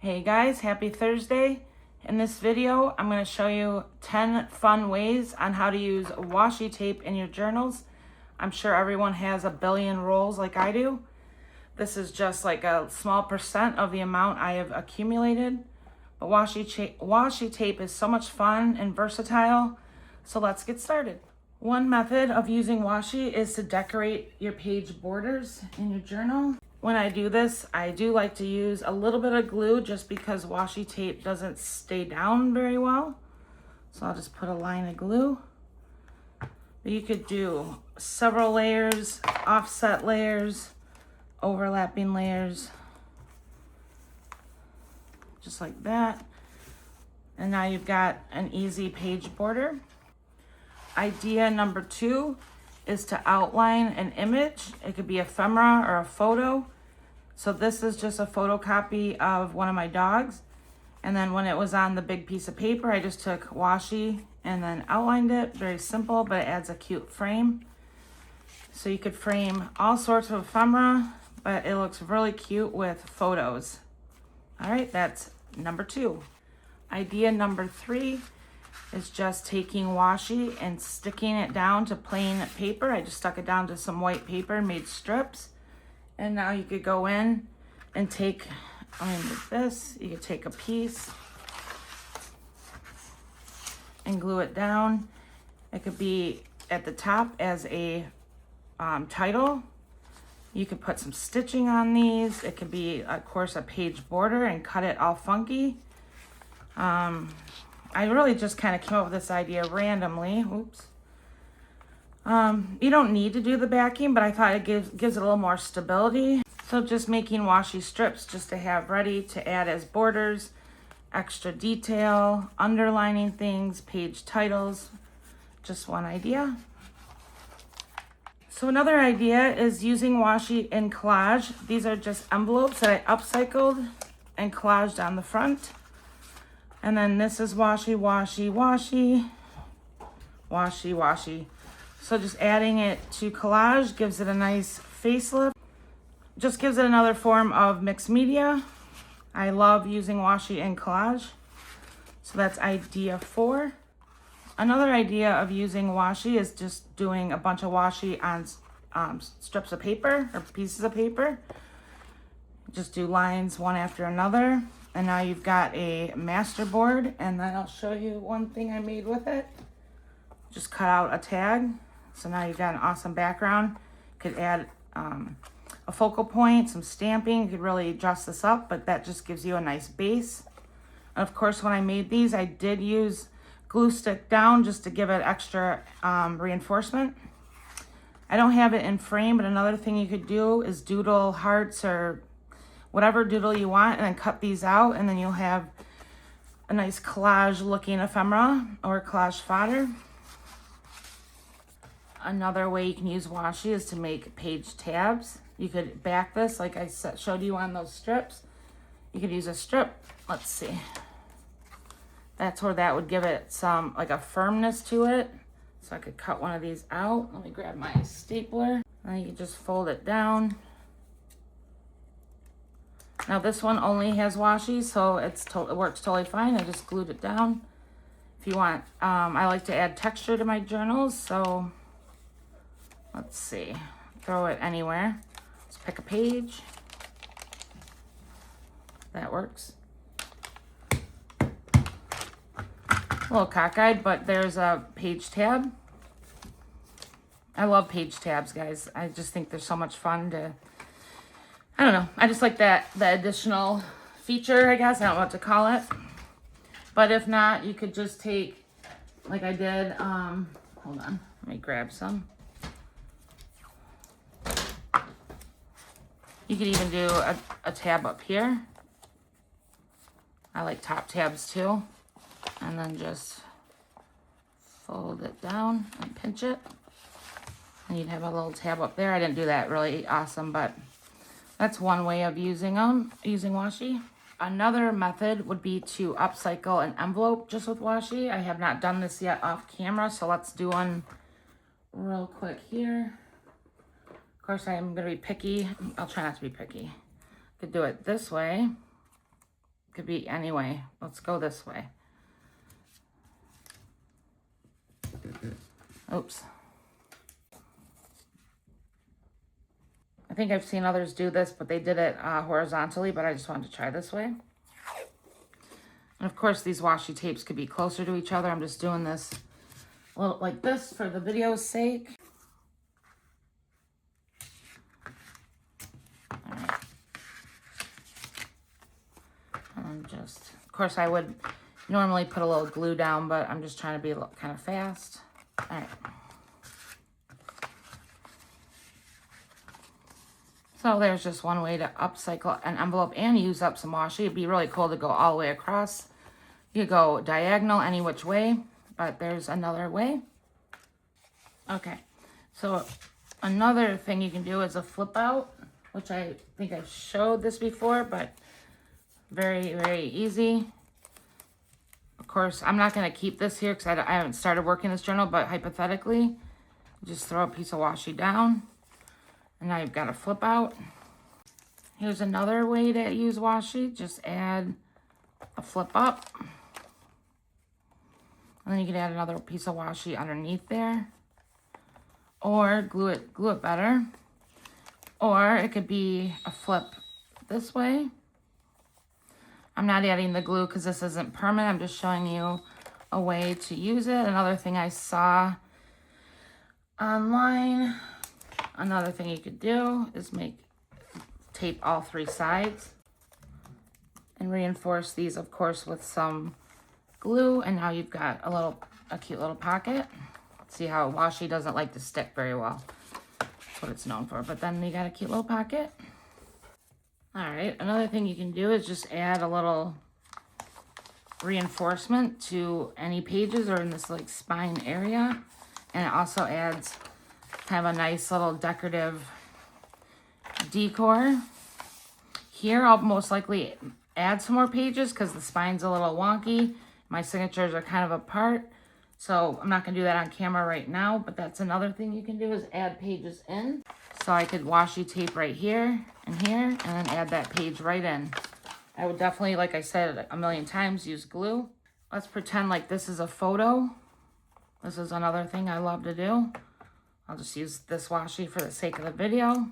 Hey guys, happy Thursday. In this video, I'm going to show you 10 fun ways on how to use washi tape in your journals. I'm sure everyone has a billion rolls like I do. This is just like a small percent of the amount I have accumulated. But washi tape is so much fun and versatile, so let's get started. One method of using washi is to decorate your page borders in your journal. When I do this, I do like to use a little bit of glue just because washi tape doesn't stay down very well. So I'll just put a line of glue. But you could do several layers, offset layers, overlapping layers, just like that. And now you've got an easy page border. Idea number 2 is to outline an image. It could be ephemera or a photo. So this is just a photocopy of one of my dogs. And then when it was on the big piece of paper, I just took washi and then outlined it. Very simple, but it adds a cute frame. So you could frame all sorts of ephemera, but it looks really cute with photos. All right, that's number 2. Idea number 3 is just taking washi and sticking it down to plain paper. I just stuck it down to some white paper and made strips. And now you could go in and take, with this, you could take a piece and glue it down. It could be at the top as a title. You could put some stitching on these. It could be, of course, a page border and cut it all funky. I really just kind of came up with this idea randomly. Oops. You don't need to do the backing, but I thought it gives it a little more stability. So just making washi strips just to have ready to add as borders, extra detail, underlining things, page titles. Just one idea. So another idea is using washi in collage. These are just envelopes that I upcycled and collaged on the front. And then this is washi, washi, washi, washi, washi. So just adding it to collage gives it a nice facelift. Just gives it another form of mixed media. I love using washi in collage. So that's idea 4. Another idea of using washi is just doing a bunch of washi on strips of paper or pieces of paper. Just do lines one after another. And now you've got a master board, and then I'll show you one thing I made with it. Just cut out a tag. So now you've got an awesome background. You could add a focal point, some stamping. You could really dress this up, but that just gives you a nice base. And of course, when I made these, I did use glue stick down just to give it extra reinforcement. I don't have it in frame, but another thing you could do is doodle hearts or whatever doodle you want, and then cut these out, and then you'll have a nice collage looking ephemera or collage fodder. Another way you can use washi is to make page tabs. You could back this like I showed you on those strips. You could use a strip. Let's see. That's where that would give it some, like a firmness to it. So I could cut one of these out. Let me grab my stapler. And you can just fold it down. Now this one only has washi, so it works totally fine. I just glued it down. If you want, I like to add texture to my journals, so let's see. Throw it anywhere. Just pick a page. That works. A little cockeyed, but there's a page tab. I love page tabs, guys. I just think they're so much fun to, I don't know. I just like the additional feature, I guess. I don't know what to call it. But if not, you could just take, like I did, hold on. Let me grab some. You could even do a tab up here. I like top tabs too. And then just fold it down and pinch it. And you'd have a little tab up there. I didn't do that really awesome, but that's one way of using washi. Another method would be to upcycle an envelope just with washi. I have not done this yet off camera, so let's do one real quick here. Of course, I'm going to be picky. I'll try not to be picky. Could do it this way. could be any way. Let's go this way. Oops. I think I've seen others do this, but they did it horizontally, but I just wanted to try this way. And of course, these washi tapes could be closer to each other. I'm just doing this a little like this for the video's sake. All right. And just, of course, I would normally put a little glue down, but I'm just trying to be a little kind of fast. All right. So there's just one way to upcycle an envelope and use up some washi. It'd be really cool to go all the way across. You go diagonal any which way, but there's another way. Okay, so another thing you can do is a flip out, which I think I've showed this before, but very, very easy. Of course, I'm not going to keep this here because I haven't started working this journal, but hypothetically, just throw a piece of washi down. And now you've got a flip out. Here's another way to use washi. Just add a flip up. And then you can add another piece of washi underneath there. Or glue it better. Or it could be a flip this way. I'm not adding the glue because this isn't permanent. I'm just showing you a way to use it. Another thing I saw online, another thing you could do is tape all three sides and reinforce these, of course, with some glue. And now you've got a cute little pocket. See how washi doesn't like to stick very well. That's what it's known for. But then you got a cute little pocket. All right, another thing you can do is just add a little reinforcement to any pages or in this like spine area. And it also adds kind of a nice little decorative decor. Here, I'll most likely add some more pages because the spine's a little wonky. My signatures are kind of apart. So I'm not going to do that on camera right now, but that's another thing you can do is add pages in. So I could washi tape right here and here, and then add that page right in. I would definitely, like I said a million times, use glue. Let's pretend like this is a photo. This is another thing I love to do. I'll just use this washi for the sake of the video.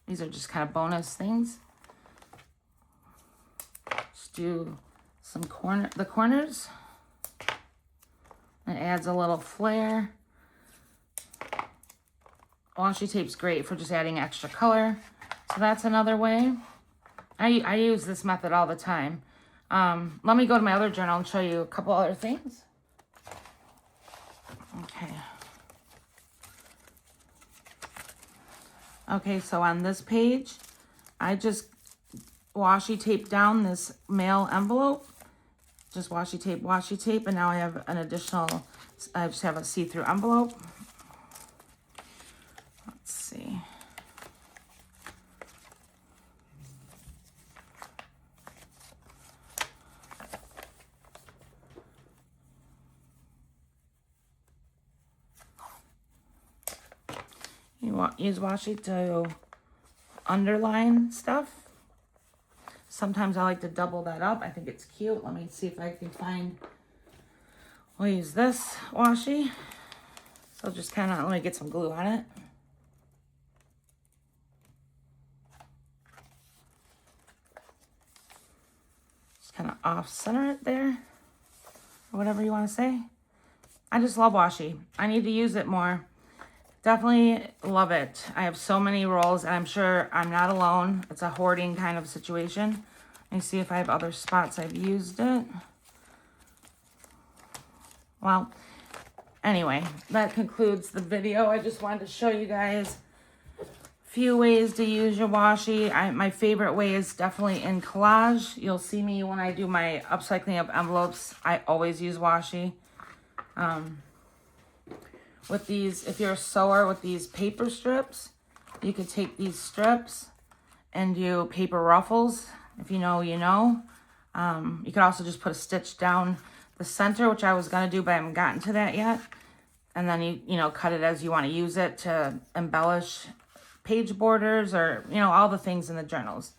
These are just kind of bonus things. Just do some the corners. It adds a little flare. Washi tape's great for just adding extra color. So that's another way. I use this method all the time. Let me go to my other journal and show you a couple other things. Okay. Okay, so on this page, I just washi tape down this mail envelope. Just washi tape, and now I have an additional, I just have a see-through envelope. Let's see. You use washi to underline stuff. Sometimes I like to double that up. I think it's cute. Let me see if I can find, we'll use this washi. So just kind of, let me get some glue on it. Just kind of off center it there, or whatever you want to say. I just love washi. I need to use it more. Definitely love it. I have so many rolls, and I'm sure I'm not alone. It's a hoarding kind of situation. Let me see if I have other spots I've used it. Well, anyway, that concludes the video. I just wanted to show you guys a few ways to use your washi. My favorite way is definitely in collage. You'll see me when I do my upcycling of envelopes. I always use washi. With these, if you're a sewer with these paper strips, you could take these strips and do paper ruffles. If you know, you know. You could also just put a stitch down the center, which I was going to do, but I haven't gotten to that yet. And then you know, cut it as you want to use it to embellish page borders or, you know, all the things in the journals.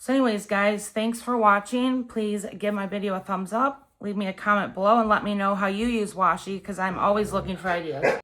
So anyways, guys, thanks for watching. Please give my video a thumbs up. Leave me a comment below and let me know how you use washi, because I'm always looking for ideas.